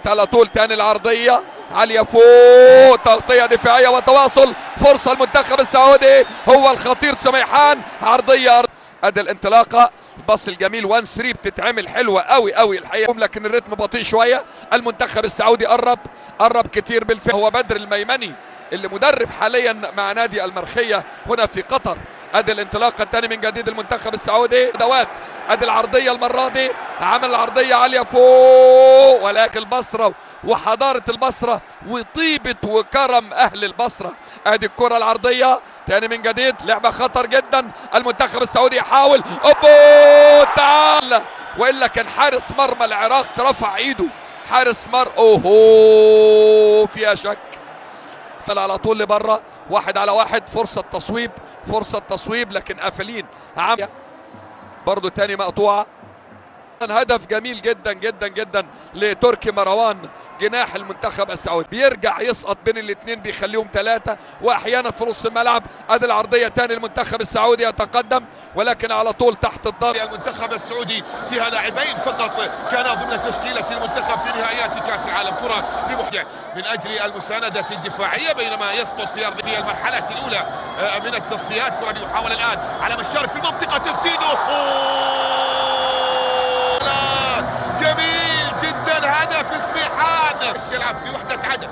على طول تاني العرضية عالية فوق، تغطية دفاعية وتواصل، فرصة المنتخب السعودي، هو الخطير سميحان، عرضية ادي الانطلاقة، الباص الجميل 1-3 بتتعمل حلوة قوي قوي الحقيقة، لكن الريتم بطيء شوية. المنتخب السعودي قرب كتير بالفعل. هو بدر الميمني اللي مدرب حاليا مع نادي المرخية هنا في قطر. ادي الانطلاقه الثاني من جديد المنتخب السعودي، دوات ادي العرضيه المره دي، عمل العرضيه عاليه فوق، ولكن البصره وحضاره البصره وطيبه وكرم اهل البصره. ادي الكره العرضيه ثاني من جديد، لعبه خطر جدا، المنتخب السعودي يحاول، اوبو تعال، والا كان حارس مرمى العراق رفع ايده، حارس اوهو فيها شك. على طول لبره، 1-على-1، فرصة تصويب لكن قافلين. برضو تاني مقطوعة. هدف جميل جدا جدا جدا لتركي مروان جناح المنتخب السعودي، بيرجع يسقط بين الاثنين بيخليهم 3، واحيانا في نص الملعب. ادي العرضيه تاني المنتخب السعودي يتقدم، ولكن على طول تحت الضغط. المنتخب السعودي فيها لاعبين فقط كانا ضمن تشكيله المنتخب في نهائيات كاس العالم، كره بمحتوى من اجل المسانده الدفاعيه بينما يسقط في المرحله الاولى من التصفيات. كره بيحاول الان على مشارف في المنطقه، تسديده جميل جدا، هدف سميحان. يلعب في وحدة عدل،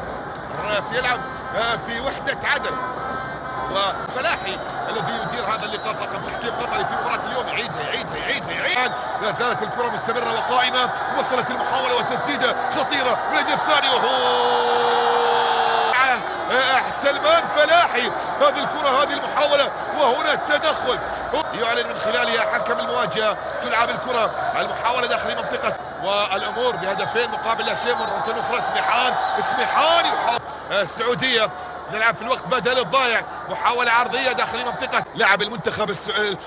يلعب في وحدة عدل، وفلاحي الذي يدير هذا اللقاء طاقم تحكيم قطري في مباراة اليوم يعيدها. لا زالت الكرة مستمرة وقائمة، وصلت المحاولة وتسديدة خطيرة من الجهة الثانية، سلمان فلاحي هذه الكرة، هذه المحاولة، وهنا التدخل يعلن من خلالها حكم المواجهة. تلعب الكرة، المحاولة داخل منطقة، والأمور بهدفين مقابل لا شيء. مرة أخرى سميحان يحاول السعودية، نلعب في الوقت بدل الضايع، محاولة عرضية داخل منطقة لاعب المنتخب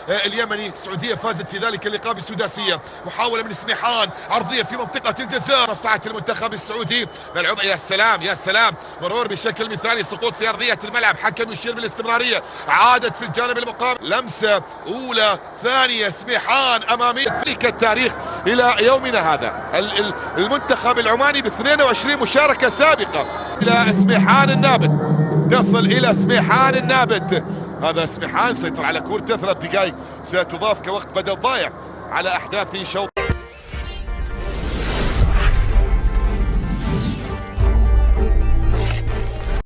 اليمني. السعودية فازت في ذلك اللقاء بسداسية. محاولة من سميحان، عرضية في منطقة الجزاء، مصلحة المنتخب السعودي. ملعوبة، يا سلام مرور بشكل مثالي، سقوط في أرضية الملعب، حكم يشير بالاستمرارية، عادت في الجانب المقابل، لمسة أولى ثانية، سميحان أمامية. تلك التاريخ إلى يومنا هذا، المنتخب العماني ب 22 مشاركة سابقة، إلى سميحان النابت، تصل إلى سميحان النابت. هذا سميحان سيطر على كورته، 3 دقائق ستضاف كوقت بدل ضايع على أحداث شوط.